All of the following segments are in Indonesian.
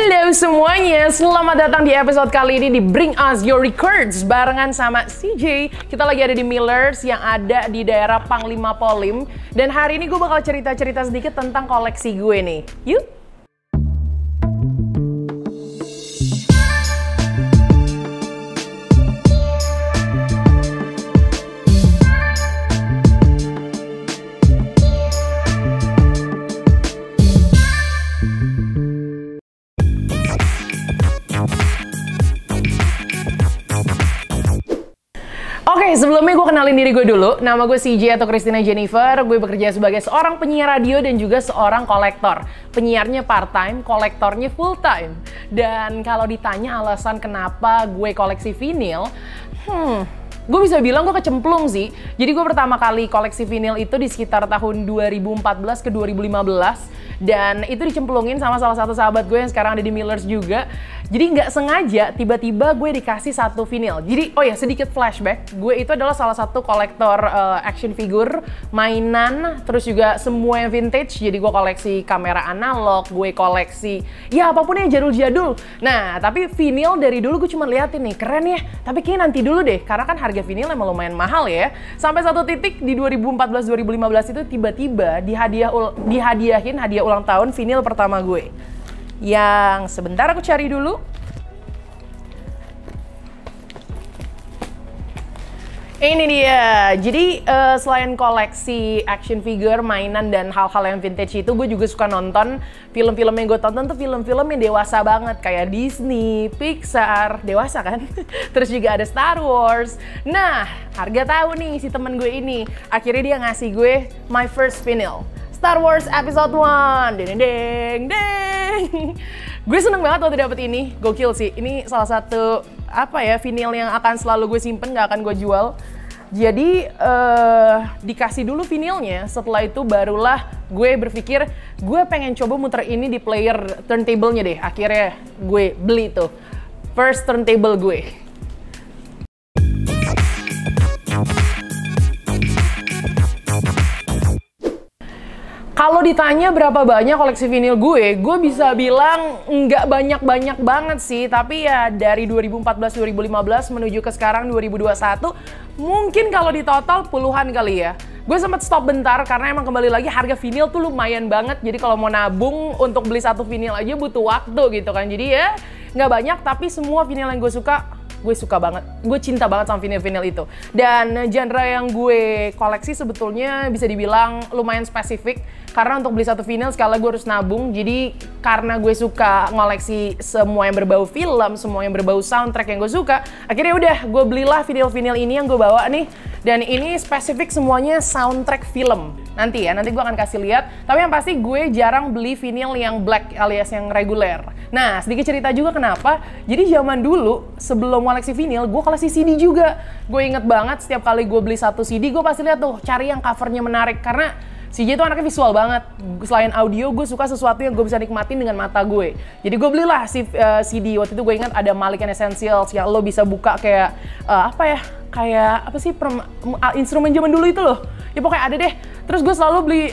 Halo semuanya, selamat datang di episode kali ini di Bring Us Your Records barengan sama CJ. Kita lagi ada di Millers yang ada di daerah Panglima Polim. Dan hari ini gue bakal cerita-cerita sedikit tentang koleksi gue nih. Yuk! Oke, sebelumnya gue kenalin diri gue dulu. Nama gue CJ atau Christina Jennifer. Gue bekerja sebagai seorang penyiar radio dan juga seorang kolektor. Penyiarnya part-time, kolektornya full-time. Dan kalau ditanya alasan kenapa gue koleksi vinil, gue bisa bilang gue kecemplung sih. Jadi gue pertama kali koleksi vinil itu di sekitar tahun 2014 ke 2015. Dan itu dicemplungin sama salah satu sahabat gue yang sekarang ada di Millers juga. Jadi nggak sengaja tiba-tiba gue dikasih satu vinil. Jadi oh ya sedikit flashback, gue itu adalah salah satu kolektor action figure, mainan, terus juga semua yang vintage. Jadi gue koleksi kamera analog, gue koleksi ya apapun yang jadul-jadul. Nah tapi vinil dari dulu gue cuma liatin nih, keren ya. Tapi kayaknya nanti dulu deh, karena kan harga vinil emang lumayan mahal ya. Sampai satu titik di 2014-2015 itu tiba-tiba dihadiahin hadiah ulang tahun vinil pertama gue. Yang sebentar aku cari dulu. Ini dia. Jadi selain koleksi action figure, mainan, dan hal-hal yang vintage itu, gue juga suka nonton film-film yang gue tonton tuh film-film yang dewasa banget. Kayak Disney, Pixar, dewasa kan? Terus juga ada Star Wars. Nah, harga tahu nih si temen gue ini. Akhirnya dia ngasih gue my first vinyl. Star Wars Episode 1. Deng deng deng. Gue seneng banget waktu dapet ini. Gokil sih. Ini salah satu vinyl yang akan selalu gue simpen, gak akan gue jual. Jadi dikasih dulu vinylnya. Setelah itu barulah gue berpikir gue pengen coba muter ini di player turntable-nya deh. Akhirnya gue beli tuh first turntable gue. Kalau ditanya berapa banyak koleksi vinil gue bisa bilang nggak banyak-banyak banget sih. Tapi ya dari 2014-2015 menuju ke sekarang 2021, mungkin kalau di total puluhan kali ya. Gue sempat stop bentar karena emang kembali lagi harga vinil tuh lumayan banget. Jadi kalau mau nabung untuk beli satu vinil aja butuh waktu gitu kan. Jadi ya nggak banyak, tapi semua vinil yang gue suka banget. Gue cinta banget sama vinil-vinil itu. Dan genre yang gue koleksi sebetulnya bisa dibilang lumayan spesifik. Karena untuk beli satu vinil sekali gue harus nabung. Jadi karena gue suka ngoleksi semua yang berbau film, semua yang berbau soundtrack yang gue suka, akhirnya udah gue belilah vinil-vinil ini yang gue bawa nih. Dan ini spesifik semuanya soundtrack film. Nanti gue akan kasih lihat. Tapi yang pasti gue jarang beli vinil yang black alias yang reguler. Nah, sedikit cerita juga kenapa. Jadi zaman dulu sebelum koleksi vinil, gue koleksi CD juga. Gue inget banget setiap kali gue beli satu CD, gue pasti lihat tuh cari yang covernya menarik. Karena CJ itu anaknya visual banget. Selain audio, gue suka sesuatu yang gue bisa nikmatin dengan mata gue. Jadi gue belilah CD. Waktu itu gue ingat ada Malik and Essentials yang lo bisa buka kayak instrumen zaman dulu itu loh. Ya pokoknya ada deh. Terus gue selalu beli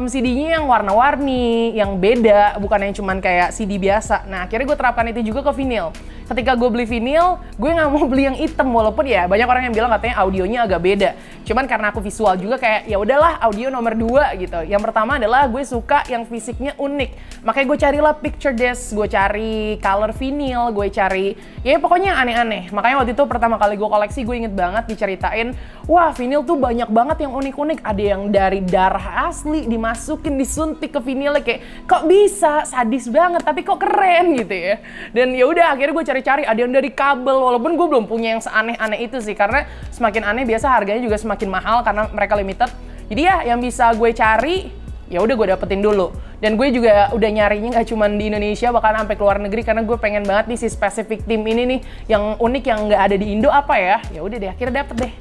CD-nya yang warna-warni, yang beda, bukan yang cuman kayak CD biasa. Nah, akhirnya gue terapkan itu juga ke vinil. Ketika gue beli vinil, gue nggak mau beli yang hitam, walaupun ya banyak orang yang bilang katanya audionya agak beda. Cuman karena aku visual juga kayak ya udahlah audio nomor 2 gitu. Yang pertama adalah gue suka yang fisiknya unik. Makanya gue carilah picture disc, gue cari color vinil, gue cari ya pokoknya aneh-aneh. Makanya waktu itu pertama kali gue koleksi, gue inget banget diceritain, wah vinil tuh banyak banget yang unik-unik. Ada yang dari darah asli dimasukin, disuntik ke vinilnya, kayak kok bisa, sadis banget tapi kok keren gitu ya. Dan ya udah akhirnya gue cari-cari, ada yang dari kabel, walaupun gue belum punya yang seaneh-aneh itu sih, karena semakin aneh biasa harganya juga semakin mahal karena mereka limited. Jadi ya yang bisa gue cari ya udah gue dapetin dulu. Dan gue juga udah nyarinya nggak cuma di Indonesia, bahkan sampai ke luar negeri, karena gue pengen banget nih si spesifik tim ini nih yang unik yang nggak ada di Indo apa ya. Ya udah deh akhirnya dapet deh.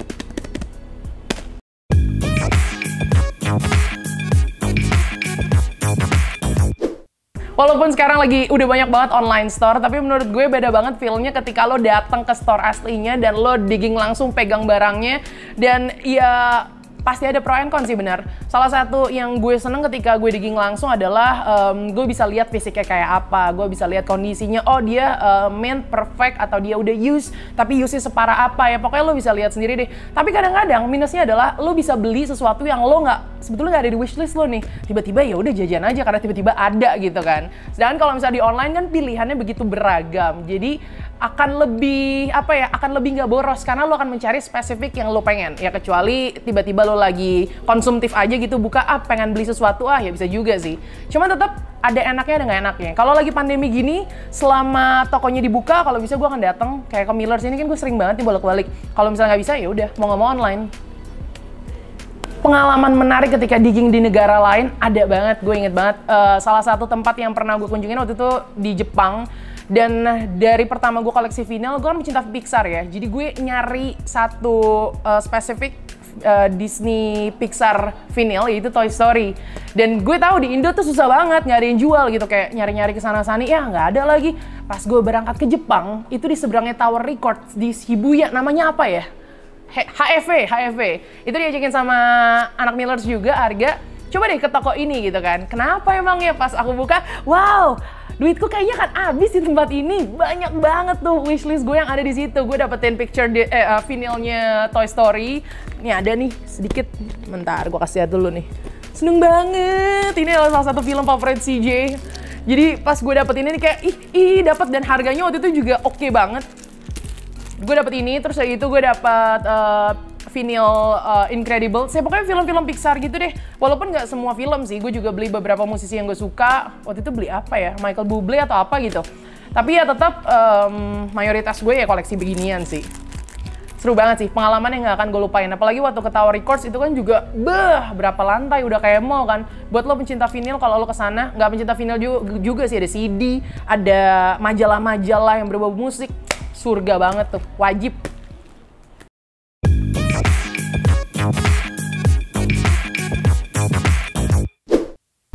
Walaupun sekarang lagi udah banyak banget online store, tapi menurut gue beda banget feel-nya ketika lo datang ke store aslinya dan lo digging langsung pegang barangnya. Dan ya pasti ada pro and con sih, benar. Salah satu yang gue seneng ketika gue digging langsung adalah gue bisa lihat fisiknya kayak apa, gue bisa lihat kondisinya, oh dia mint perfect atau dia udah use, tapi use-nya separah apa ya, pokoknya lo bisa lihat sendiri deh. Tapi kadang-kadang minusnya adalah lo bisa beli sesuatu yang lo sebetulnya nggak ada di wishlist lo nih, tiba-tiba ya udah jajan aja karena tiba-tiba ada gitu kan. Sedangkan kalau misalnya di online kan pilihannya begitu beragam, jadi akan lebih akan lebih nggak boros karena lo akan mencari spesifik yang lo pengen ya, kecuali tiba-tiba lo lagi konsumtif aja gitu, buka pengen beli sesuatu ya bisa juga sih. Cuma tetap ada enaknya ada nggak enaknya. Kalau lagi pandemi gini, selama tokonya dibuka, kalau bisa gue akan datang kayak ke Millers ini kan gue sering banget nih bolak-balik. Kalau misalnya nggak bisa ya udah mau nggak mau online. Pengalaman menarik ketika digging di negara lain ada banget, gue inget banget. Salah satu tempat yang pernah gue kunjungin waktu itu di Jepang. Dan dari pertama gue koleksi vinyl, gue kan pecinta Pixar ya. Jadi gue nyari satu spesifik Disney Pixar vinyl, yaitu Toy Story. Dan gue tahu di Indo tuh susah banget, nggak ada yang jual gitu. Kayak nyari-nyari kesana-sani, ya nggak ada lagi. Pas gue berangkat ke Jepang, itu di seberangnya Tower Records di Shibuya, namanya apa ya? HFV. Itu diajakin sama anak Millers juga, Arga. Coba deh ke toko ini gitu kan. Kenapa emang ya? Pas aku buka, wow, duitku kayaknya kan habis di tempat ini. Banyak banget tuh wishlist gue yang ada di situ. Gue dapetin vinylnya Toy Story. Nih ada nih sedikit. Bentar, gue kasih lihat dulu nih. Seneng banget. Ini adalah salah satu film favorit CJ. Jadi pas gue dapet ini kayak dapet, dan harganya waktu itu juga oke banget. Gue dapet ini, terus kayak gitu gue dapet vinyl Incredible. Saya pokoknya film-film Pixar gitu deh. Walaupun nggak semua film sih, gue juga beli beberapa musisi yang gue suka. Waktu itu beli apa ya? Michael Bublé atau apa gitu. Tapi ya tetap mayoritas gue ya koleksi beginian sih. Seru banget sih, pengalaman yang nggak akan gue lupain. Apalagi waktu ke Tower Records itu kan juga, berapa lantai udah kayak mall kan. Buat lo pencinta vinyl, kalau lo kesana, nggak pencinta vinyl juga sih, ada CD, ada majalah-majalah yang berbau musik. Surga banget tuh, wajib.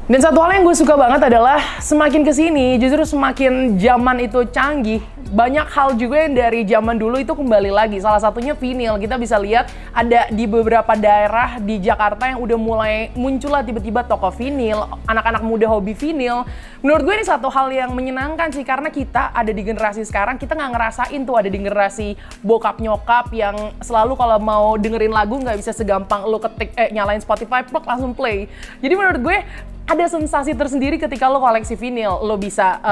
Dan satu hal yang gue suka banget adalah semakin kesini justru semakin zaman itu canggih. Banyak hal juga yang dari zaman dulu itu kembali lagi. Salah satunya vinyl. Kita bisa lihat ada di beberapa daerah di Jakarta yang udah mulai muncul lah tiba-tiba toko vinyl, anak-anak muda hobi vinyl. Menurut gue ini satu hal yang menyenangkan sih, karena kita ada di generasi sekarang, kita nggak ngerasain tuh ada di generasi bokap nyokap yang selalu kalau mau dengerin lagu nggak bisa segampang lo ketik nyalain Spotify plug langsung play. Jadi menurut gue ada sensasi tersendiri ketika lo koleksi vinyl. Lo bisa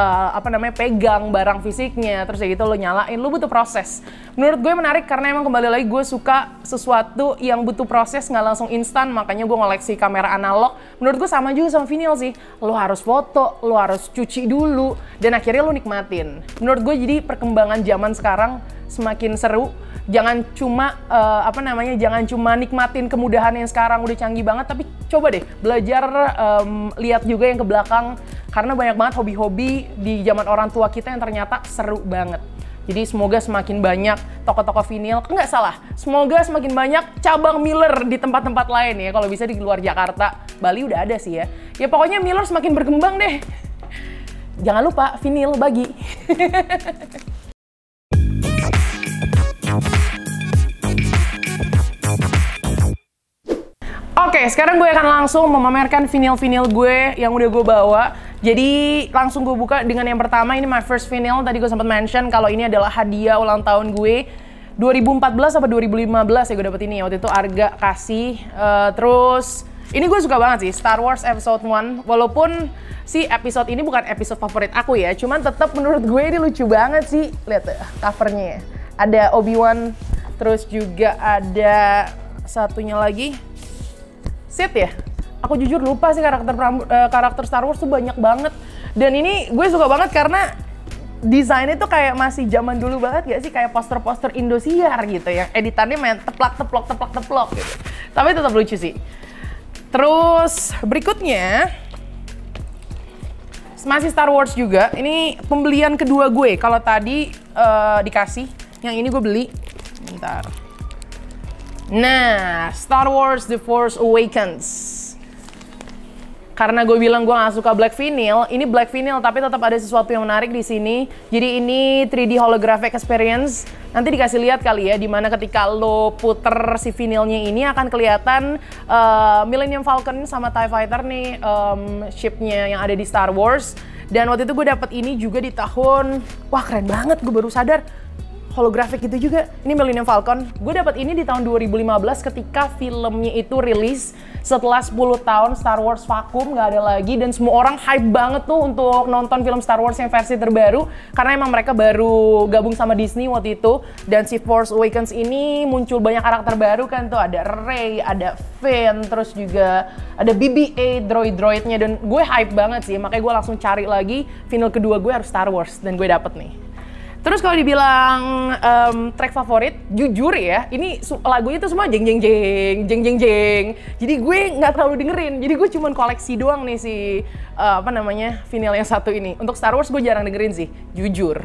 pegang barang fisiknya, terus kayak gitu lo nyalain, lo butuh proses. Menurut gue menarik karena emang kembali lagi gue suka sesuatu yang butuh proses, nggak langsung instan. Makanya gue ngoleksi kamera analog. Menurut gue sama juga sama vinyl sih. Lo harus foto, lo harus cuci dulu, dan akhirnya lo nikmatin. Menurut gue jadi perkembangan zaman sekarang semakin seru. Jangan cuma jangan cuma nikmatin kemudahan yang sekarang udah canggih banget, tapi coba deh belajar lihat juga yang ke belakang, karena banyak banget hobi-hobi di zaman orang tua kita yang ternyata seru banget. Jadi semoga semakin banyak toko-toko vinyl, nggak salah, semoga semakin banyak cabang Miller di tempat-tempat lain ya, kalau bisa di luar Jakarta. Bali udah ada sih ya. Ya pokoknya Miller semakin berkembang deh. Jangan lupa vinyl bagi. Oke, sekarang gue akan langsung memamerkan vinyl-vinyl gue yang udah gue bawa. Jadi langsung gue buka dengan yang pertama, ini my first vinyl. Tadi gue sempat mention kalau ini adalah hadiah ulang tahun gue 2014 atau 2015 ya gue dapet ini. Waktu itu Arga kasih. Terus ini gue suka banget sih, Star Wars Episode 1. Walaupun si episode ini bukan episode favorit aku ya, cuman tetap menurut gue ini lucu banget sih. Lihat covernya ya. Ada Obi-Wan, terus juga ada satunya lagi Sith ya. Aku jujur lupa sih karakter Star Wars tuh banyak banget. Dan ini gue suka banget karena desainnya tuh kayak masih zaman dulu banget gak sih, kayak poster-poster Indosiar gitu yang editannya main teplak gitu. Tapi tetap lucu sih. Terus berikutnya masih Star Wars juga. Ini pembelian kedua gue. Kalau tadi dikasih, yang ini gue beli. Bentar. Nah, Star Wars The Force Awakens. Karena gue bilang gue gak suka black vinyl, ini black vinyl tapi tetap ada sesuatu yang menarik di sini. Jadi ini 3D holographic experience. Nanti dikasih lihat kali ya, dimana ketika lo puter si vinilnya ini akan kelihatan Millennium Falcon sama TIE Fighter nih, ship-nya yang ada di Star Wars. Dan waktu itu gue dapet ini juga di tahun, wah keren banget, gue baru sadar. Holographic gitu juga. Ini Millennium Falcon. Gue dapat ini di tahun 2015 ketika filmnya itu rilis setelah 10 tahun Star Wars vakum, nggak ada lagi, dan semua orang hype banget tuh untuk nonton film Star Wars yang versi terbaru karena emang mereka baru gabung sama Disney waktu itu. Dan si Force Awakens ini muncul banyak karakter baru kan tuh, ada Rey, ada Finn, terus juga ada BB-8 droid-droidnya, dan gue hype banget sih, makanya gue langsung cari lagi vinyl kedua gue harus Star Wars, dan gue dapet nih. Terus kalau dibilang track favorit, jujur ya, ini lagunya tuh semua jeng jeng jeng, jeng jeng jeng. Jadi gue nggak terlalu dengerin, jadi gue cuman koleksi doang nih si vinyl yang satu ini. Untuk Star Wars gue jarang dengerin sih, jujur.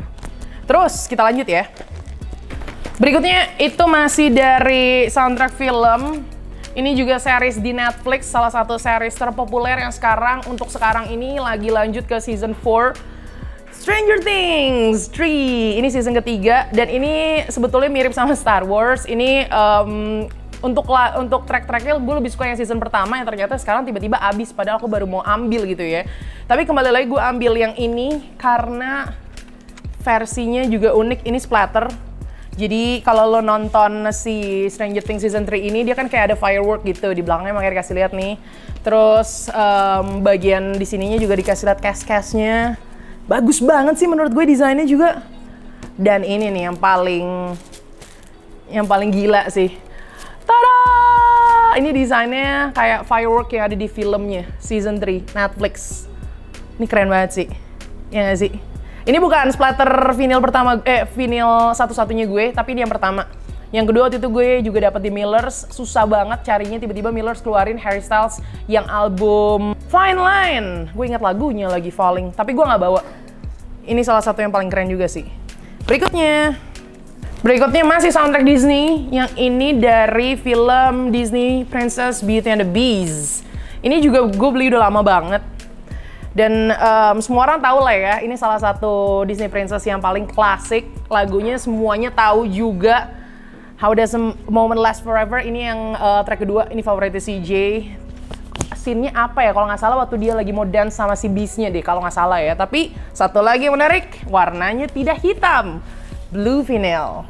Terus kita lanjut ya. Berikutnya itu masih dari soundtrack film. Ini juga series di Netflix, salah satu series terpopuler yang untuk sekarang ini lagi lanjut ke season 4. Stranger Things 3, ini season ketiga, dan ini sebetulnya mirip sama Star Wars. Ini untuk track-tracknya gue lebih suka yang season pertama, yang ternyata sekarang tiba-tiba abis, padahal aku baru mau ambil gitu ya. Tapi kembali lagi gue ambil yang ini karena versinya juga unik, ini splatter. Jadi kalau lo nonton si Stranger Things season 3 ini, dia kan kayak ada firework gitu di belakangnya, makanya dikasih lihat nih. Terus bagian di sininya juga dikasih lihat cast-castnya. Bagus banget sih menurut gue desainnya juga. Dan ini nih yang paling gila sih. Tada! Ini desainnya kayak firework yang ada di filmnya season 3 Netflix. Ini keren banget sih. Ya nggak sih? Ini bukan splatter vinyl pertama, vinyl satu-satunya gue, tapi ini yang pertama. Yang kedua waktu itu gue juga dapat di Millers, susah banget carinya, tiba-tiba Millers keluarin Harry Styles yang album Fine Line. Gue ingat lagunya lagi, Falling, tapi gue nggak bawa. Ini salah satu yang paling keren juga sih. Berikutnya masih soundtrack Disney, yang ini dari film Disney Princess Beauty and the Beast. Ini juga gue beli udah lama banget. Dan semua orang tahu lah ya, ini salah satu Disney Princess yang paling klasik. Lagunya semuanya tahu juga. How Does a Moment Last Forever, ini yang track kedua, ini favoritnya CJ. Scene-nya apa ya, kalau nggak salah waktu dia lagi mau dance sama si Beast-nya deh, kalau nggak salah ya. Tapi satu lagi yang menarik, warnanya tidak hitam, blue vinyl.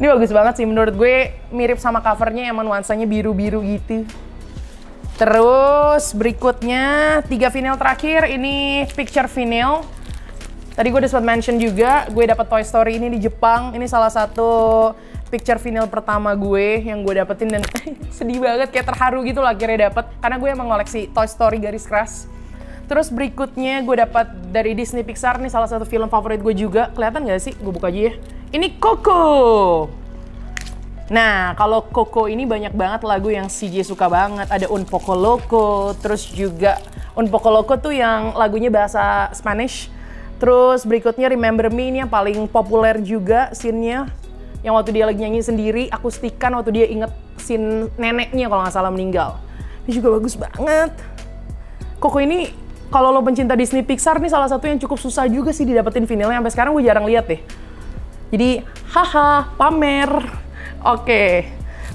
Ini bagus banget sih menurut gue, mirip sama covernya yang nuansanya biru-biru gitu. Terus berikutnya 3 vinyl terakhir, ini picture vinyl. Tadi gue udah sempat mention juga, gue dapat Toy Story ini di Jepang. Ini salah satu picture vinyl pertama gue yang gue dapetin, dan sedih banget, kayak terharu gitu lah akhirnya dapet, karena gue emang ngoleksi Toy Story garis keras. Terus berikutnya gue dapat dari Disney Pixar, nih salah satu film favorit gue juga. Kelihatan gak sih? Gue buka aja ya. Ini Coco. Nah, kalau Coco ini banyak banget lagu yang CJ suka banget. Ada Un Poco Loco, terus juga Un Poco Loco tuh yang lagunya bahasa Spanish. Terus berikutnya Remember Me, ini yang paling populer juga scene-nya. Yang waktu dia lagi nyanyi sendiri, akustikan waktu dia inget scene neneknya kalau nggak salah meninggal. Ini juga bagus banget. Coco ini, kalau lo pencinta Disney Pixar, nih salah satu yang cukup susah juga sih didapetin vinilnya. Sampai sekarang gue jarang lihat deh. Jadi, haha, pamer. Oke.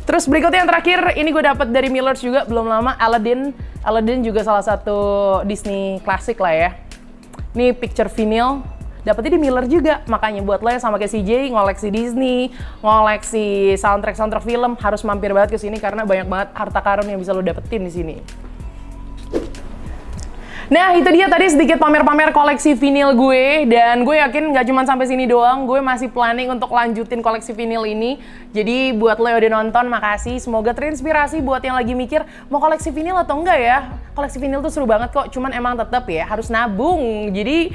Terus berikutnya yang terakhir, ini gue dapet dari Millers juga, belum lama, Aladdin. Aladdin juga salah satu Disney klasik lah ya. Ini picture vinyl. Dapetnya di Miller juga, makanya buat lo yang sama kayak CJ, ngoleksi Disney, ngoleksi soundtrack film, harus mampir banget ke sini karena banyak banget harta karun yang bisa lo dapetin di sini. Nah, itu dia tadi sedikit pamer-pamer koleksi vinyl gue, dan gue yakin nggak cuma sampai sini doang, gue masih planning untuk lanjutin koleksi vinyl ini. Jadi buat lo yang udah nonton, makasih. Semoga terinspirasi buat yang lagi mikir mau koleksi vinyl atau enggak ya. Koleksi vinyl tuh seru banget kok, cuman emang tetap ya harus nabung. Jadi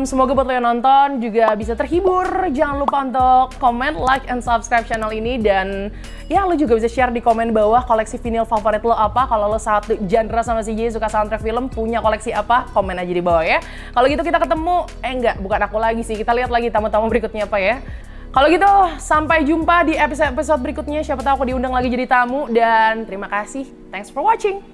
semoga buat lo yang nonton juga bisa terhibur. Jangan lupa untuk comment, like, and subscribe channel ini. Dan ya lo juga bisa share di komen bawah koleksi vinyl favorit lo apa. Kalau lo satu genre sama CJ suka soundtrack film, punya koleksi apa, komen aja di bawah ya. Kalau gitu kita ketemu, bukan aku lagi sih, kita lihat lagi tamu-tamu berikutnya apa ya. Kalau gitu, sampai jumpa di episode berikutnya. Siapa tahu aku diundang lagi jadi tamu. Dan terima kasih, thanks for watching.